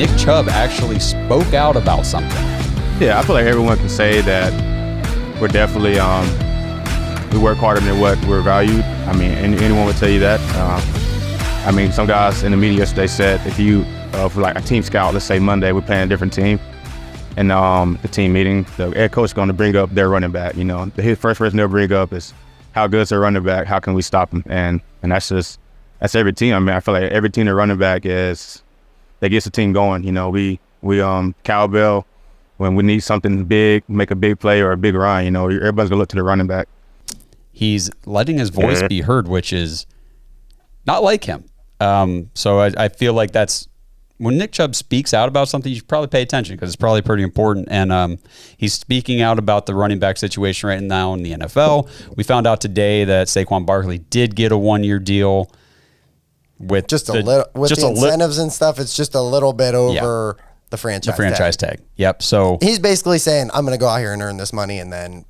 Nick Chubb actually spoke out about something. Yeah, I feel like everyone can say that we're definitely we work harder than what we're valued. I mean, anyone would tell you that. I mean, some guys in the media yesterday said if you, for like a team scout, let's say Monday, we're playing a different team, and the team meeting, the head coach is going to bring up their running back. You know, the first person they'll bring up is how good is their running back? How can we stop him? And that's every team. I mean, I feel like every team their running back that gets the team going. You know, we cowbell when we need something big, make a big play or a big run. You know, everybody's gonna look to the running back. He's letting his voice be heard, which is not like him. So I feel like that's when Nick Chubb speaks out about something, you should probably pay attention because it's probably pretty important. And he's speaking out about the running back situation right now in the NFL. We found out today that Saquon Barkley did get a 1-year deal with just a little with the incentives and stuff. It's just a little bit over the franchise tag. Yep. So he's basically saying, I'm going to go out here and earn this money, and then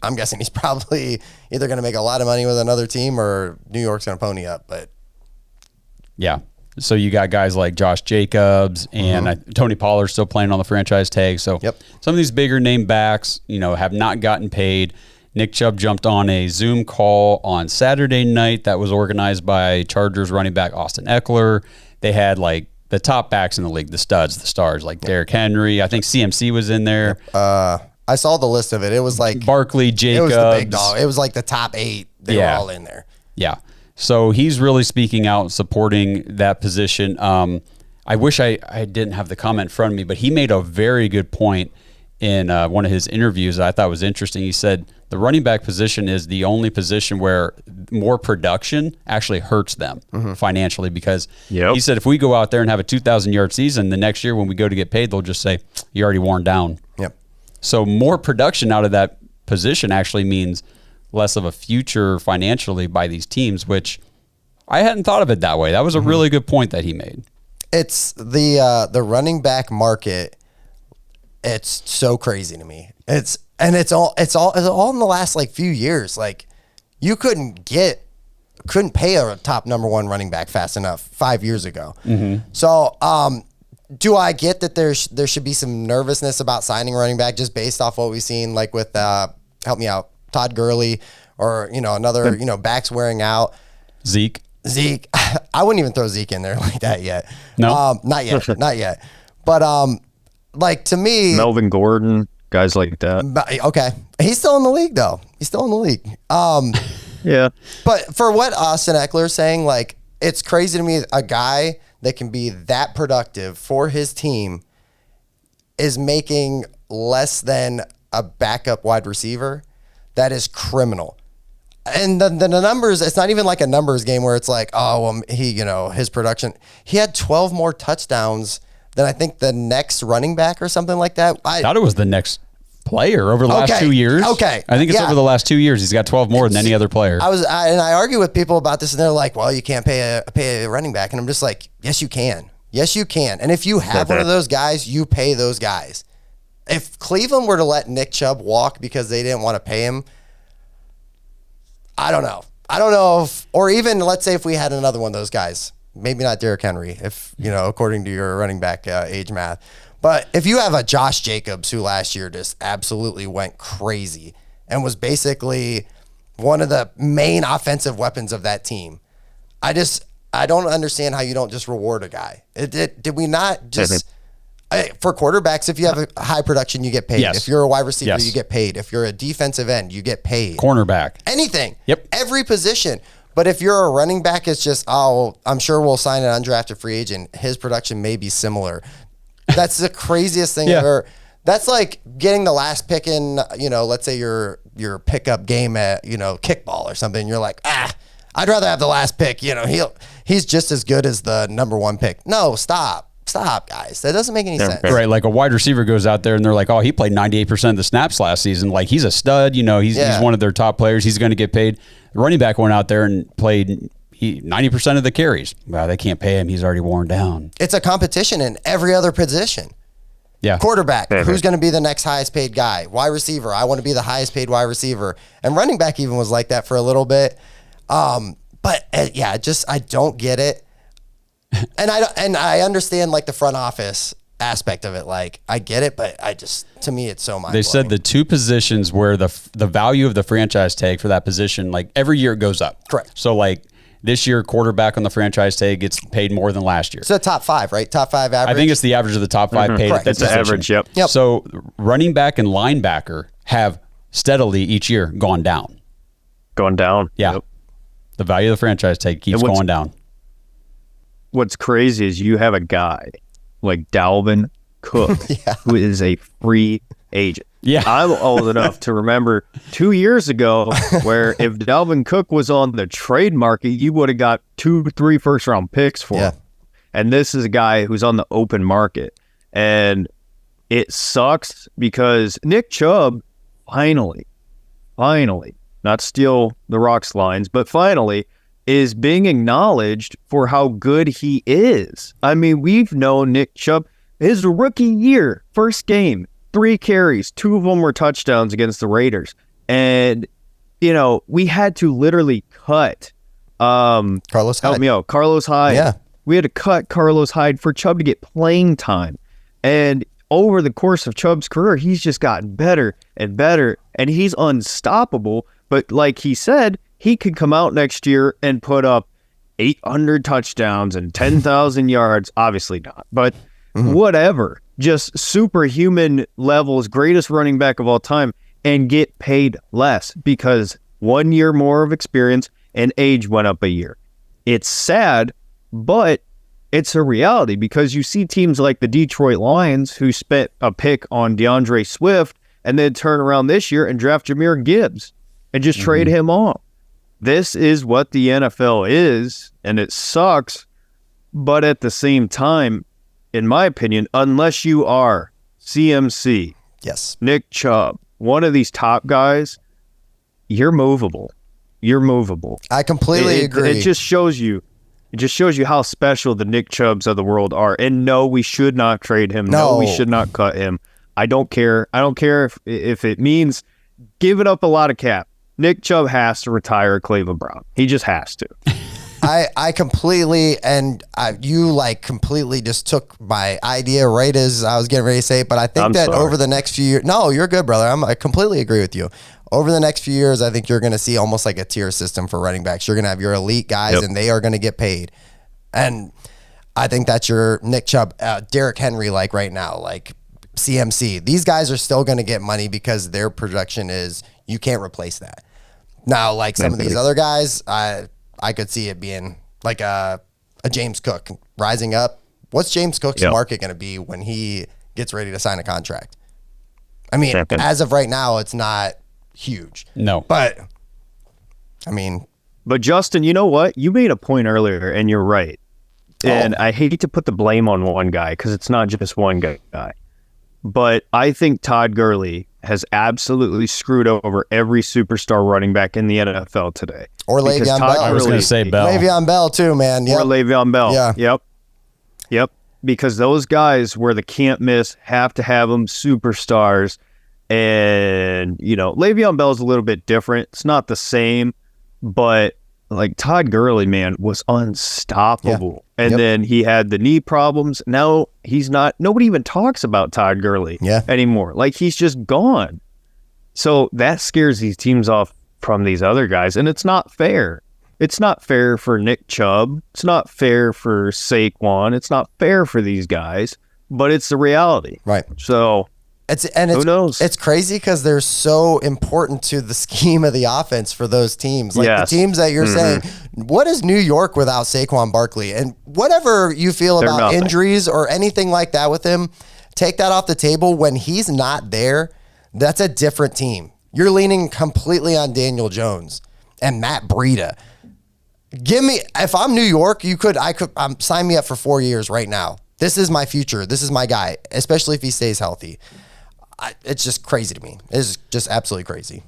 I'm guessing he's probably either going to make a lot of money with another team or New York's going to pony up. But yeah. So you got guys like Josh Jacobs and Tony Pollard still playing on the franchise tag. So some of these bigger name backs, you know, have not gotten paid. Nick Chubb jumped on a Zoom call on Saturday night that was organized by Chargers running back Austin Eckler. They had like the top backs in the league, the studs, the stars, like Derrick Henry. I think CMC was in there. I saw the list of it. It was like Barkley, Jacobs. It was the big dog. It was like the top 8. They were all in there. Yeah. So he's really speaking out, supporting that position. I wish I didn't have the comment in front of me, but he made a very good point in one of his interviews that I thought was interesting. He said the running back position is the only position where more production actually hurts them financially because he said if we go out there and have a 2,000-yard season, the next year when we go to get paid, they'll just say, you're already worn down. Yep. So more production out of that position actually means less of a future financially by these teams, which I hadn't thought of it that way. That was a really good point that he made. It's the running back market. It's so crazy to me. It's all in the last like few years. Like you couldn't pay a top number 1 running back fast enough 5 years ago. So do I get that there should be some nervousness about signing a running back just based off what we've seen, like with help me out, Todd Gurley, or another backs wearing out. Zeke. I wouldn't even throw Zeke in there like that yet. No, not yet. But like to me, Melvin Gordon, guys like that. Okay, he's still in the league though. He's still in the league. Yeah. But for what Austin Eckler is saying, like it's crazy to me, a guy that can be that productive for his team is making less than a backup wide receiver. That is criminal. And the numbers, it's not even like a numbers game where it's like, oh, well, his production. He had 12 more touchdowns than I think the next running back or something like that. I thought it was the next player over the last 2 years. Okay. I think it's over the last 2 years. He's got 12 more than any other player. I argue with people about this and they're like, well, you can't pay a running back. And I'm just like, yes, you can. Yes, you can. And if you have one of those guys, you pay those guys. If Cleveland were to let Nick Chubb walk because they didn't want to pay him, I don't know if, or even let's say if we had another one of those guys, maybe not Derrick Henry, if, according to your running back age math, but if you have a Josh Jacobs who last year just absolutely went crazy and was basically one of the main offensive weapons of that team, I don't understand how you don't just reward a guy. Did we not just... For quarterbacks, if you have a high production, you get paid. Yes. If you're a wide receiver, you get paid. If you're a defensive end, you get paid. Cornerback. Anything. Yep. Every position. But if you're a running back, it's just, I'm sure we'll sign an undrafted free agent. His production may be similar. That's the craziest thing ever. That's like getting the last pick in, let's say your pickup game at, kickball or something. You're like, I'd rather have the last pick. He's just as good as the number 1 pick. No, stop, guys. That doesn't make any sense. Right, like a wide receiver goes out there and they're like, oh, he played 98% of the snaps last season. Like he's a stud. He's one of their top players. He's going to get paid. The running back went out there and played 90% of the carries. Wow, they can't pay him. He's already worn down. It's a competition in every other position. Yeah. Quarterback, who's going to be the next highest paid guy? Wide receiver, I want to be the highest paid wide receiver. And running back even was like that for a little bit. But I don't get it. And I understand like the front office aspect of it. Like I get it, but to me, it's so mind-blowing. They said the two positions where the value of the franchise tag for that position, like every year it goes up. Correct. So like this year, quarterback on the franchise tag gets paid more than last year. It's a top 5, right? Top 5 average. I think it's the average of the top 5 paid. Correct. It's the average. Yep. So running back and linebacker have steadily each year gone down. Going down. Yeah. Yep. The value of the franchise tag keeps going down. What's crazy is you have a guy like Dalvin Cook, who is a free agent. Yeah. I'm old enough to remember 2 years ago where if Dalvin Cook was on the trade market, you would have got 2-3 first-round picks for him. And this is a guy who's on the open market. And it sucks because Nick Chubb finally, not steal the Rock's lines, but finally is being acknowledged for how good he is. I mean, we've known Nick Chubb, his rookie year, first game, 3 carries, 2 of them were touchdowns against the Raiders. And, you know, we had to literally cut Carlos Hyde. Help me out. Carlos Hyde. Yeah. We had to cut Carlos Hyde for Chubb to get playing time. And over the course of Chubb's career, he's just gotten better and better, and he's unstoppable. But like he said, he could come out next year and put up 800 touchdowns and 10,000 yards. Obviously not, but whatever. Just superhuman levels, greatest running back of all time, and get paid less because 1 year more of experience and age went up a year. It's sad, but it's a reality because you see teams like the Detroit Lions who spent a pick on DeAndre Swift and then turn around this year and draft Jahmyr Gibbs and just trade him off. This is what the NFL is, and it sucks. But at the same time, in my opinion, unless you are CMC, Nick Chubb, one of these top guys, you're movable. You're movable. I completely agree. It just shows you how special the Nick Chubbs of the world are. And no, we should not trade him. No, we should not cut him. I don't care. I don't care if it means giving up a lot of cap. Nick Chubb has to retire Cleveland Brown. He just has to. I completely, you like completely just took my idea right as I was getting ready to say it, but I think over the next few years, no, you're good, brother. I completely agree with you. Over the next few years, I think you're going to see almost like a tier system for running backs. You're going to have your elite guys, and they are going to get paid. And I think that's your Nick Chubb, Derrick Henry, like right now, like CMC. These guys are still going to get money because their production is, you can't replace that. Now, like some of these other guys, I could see it being like a James Cook rising up. What's James Cook's market going to be when he gets ready to sign a contract? I mean, as of right now, it's not huge. No. But, I mean. But Justin, you know what? You made a point earlier, and you're right. And I hate to put the blame on one guy because it's not just one guy. But I think Todd Gurley has absolutely screwed over every superstar running back in the NFL today. Or Le'Veon Bell. I was going to say Bell. Le'Veon Bell too, man. Or Le'Veon Bell. Yeah. Yep. Because those guys were the can't miss, have to have them superstars. And, you know, Le'Veon Bell's a little bit different. It's not the same, but like Todd Gurley, man, was unstoppable. Yeah. And then he had the knee problems. Now he's not, nobody even talks about Todd Gurley anymore. Like he's just gone. So that scares these teams off from these other guys. And it's not fair. It's not fair for Nick Chubb. It's not fair for Saquon. It's not fair for these guys, but it's the reality. Right. So who knows? It's crazy because they're so important to the scheme of the offense for those teams. Like the teams that you're saying, what is New York without Saquon Barkley? And whatever you feel about injuries or anything like that with him, take that off the table. When he's not there, that's a different team. You're leaning completely on Daniel Jones and Matt Breida. If I'm New York, sign me up for 4 years right now. This is my future. This is my guy, especially if he stays healthy. It's just crazy to me. It's just absolutely crazy.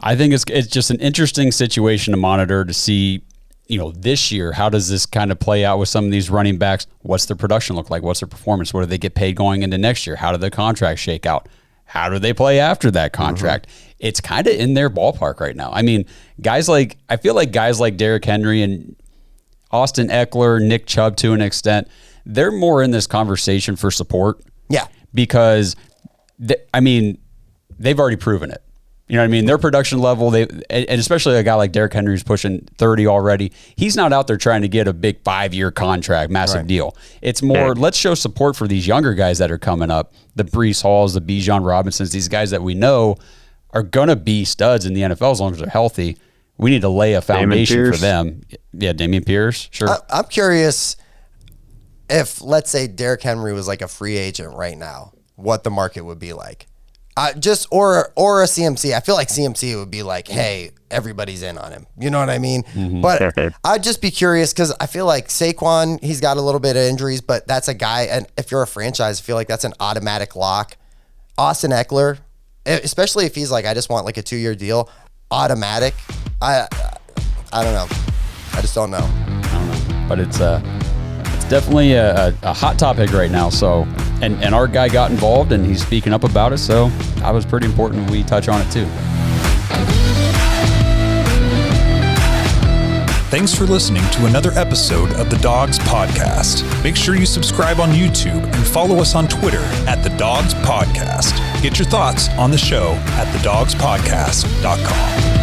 I think it's just an interesting situation to monitor to see, you know, this year, how does this kind of play out with some of these running backs? What's their production look like? What's their performance? What do they get paid going into next year? How do the contracts shake out? How do they play after that contract? It's kind of in their ballpark right now. I mean, I feel like guys like Derrick Henry, and Austin Eckler, Nick Chubb to an extent, they're more in this conversation for support. Yeah. Because, they've already proven it. You know what I mean? Their production level, and especially a guy like Derrick Henry who's pushing 30 already, he's not out there trying to get a big 5-year contract, massive deal. It's more, let's show support for these younger guys that are coming up, the Breece Halls, the Bijan Robinsons, these guys that we know are going to be studs in the NFL as long as they're healthy. We need to lay a foundation for them. Yeah, Dameon Pierce, sure. I'm curious if, let's say, Derrick Henry was like a free agent right now, what the market would be like. Or a CMC. I feel like CMC would be like, hey, everybody's in on him. You know what I mean? Mm-hmm. But I'd just be curious because I feel like Saquon, he's got a little bit of injuries, but that's a guy, and if you're a franchise, I feel like that's an automatic lock. Austin Eckler, especially if he's like, I just want like a 2-year deal, automatic. I don't know. I just don't know. I don't know. But it's definitely a hot topic right now. So, and our guy got involved and he's speaking up about it. So that was pretty important we touch on it too. Thanks for listening to another episode of the Dawgs Podcast. Make sure you subscribe on YouTube and follow us on Twitter at the Dawgs Podcast. Get your thoughts on the show at thedawgspodcast.com.